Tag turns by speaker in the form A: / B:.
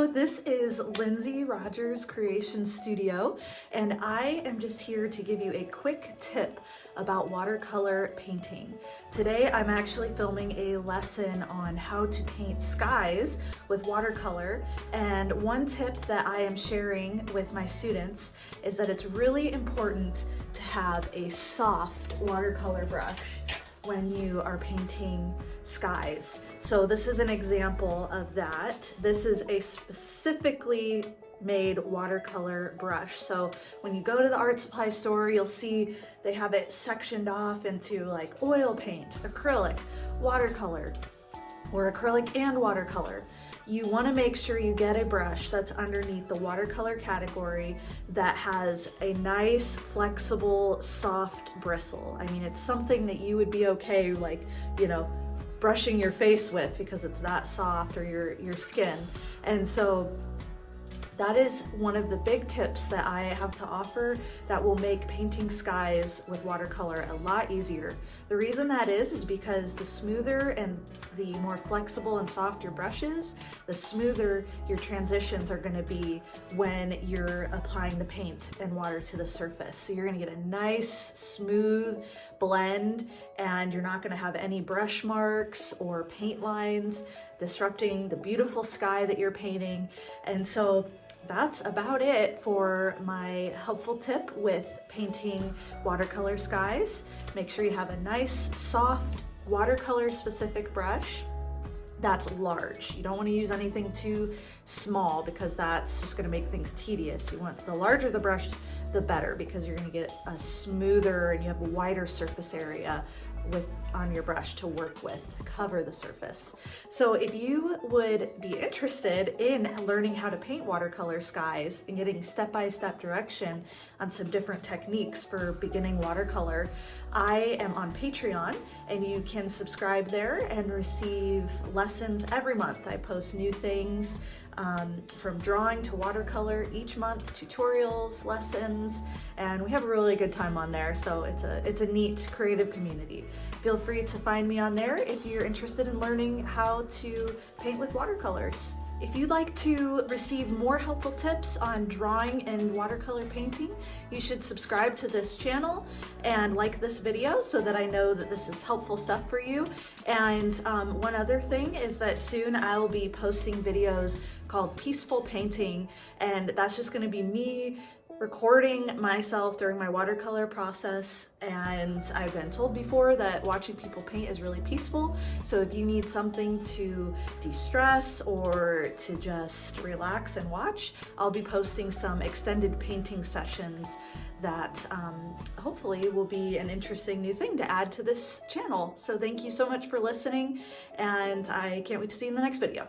A: Hello, this is Lindsay Rogers Creation Studio, and I am just here to give you a quick tip about watercolor painting. Today I'm actually filming a lesson on how to paint skies with watercolor, and one tip that I am sharing with my students is that it's really important to have a soft watercolor brush when you are painting skies. So this is an example of that. This is a specifically made watercolor brush. So when you go to the art supply store, you'll see they have it sectioned off into like oil paint, acrylic, watercolor, or acrylic and watercolor. You want to make sure you get a brush that's underneath the watercolor category that has a nice, flexible, soft bristle. I mean, it's something that you would be okay, like, you know, brushing your face with because it's that soft, or your skin. And so that is one of the big tips that I have to offer that will make painting skies with watercolor a lot easier. The reason that is because the smoother and the more flexible and soft your brush is, the smoother your transitions are gonna be when you're applying the paint and water to the surface. So you're gonna get a nice, smooth blend, and you're not gonna have any brush marks or paint lines disrupting the beautiful sky that you're painting. And so that's about it for my helpful tip with painting watercolor skies. Make sure you have a nice, soft, watercolor specific brush that's large. You don't want to use anything too small because that's just going to make things tedious. You want the larger the brush, the better, because you're going to get a smoother and you have a wider surface area on your brush to work with to cover the surface. So if you would be interested in learning how to paint watercolor skies and getting step-by-step direction on some different techniques for beginning watercolor, I am on Patreon, and you can subscribe there and receive lessons every month. I post new things from drawing to watercolor each month, tutorials, lessons, and we have a really good time on there. So it's a neat creative community. Feel free to find me on there if you're interested in learning how to paint with watercolors. If you'd like to receive more helpful tips on drawing and watercolor painting, you should subscribe to this channel and like this video so that I know that this is helpful stuff for you. And one other thing is that soon I will be posting videos called Peaceful Painting, and that's just gonna be me recording myself during my watercolor process. And I've been told before that watching people paint is really peaceful. So if you need something to de-stress or to just relax and watch, I'll be posting some extended painting sessions that hopefully will be an interesting new thing to add to this channel. So thank you so much for listening, and I can't wait to see you in the next video.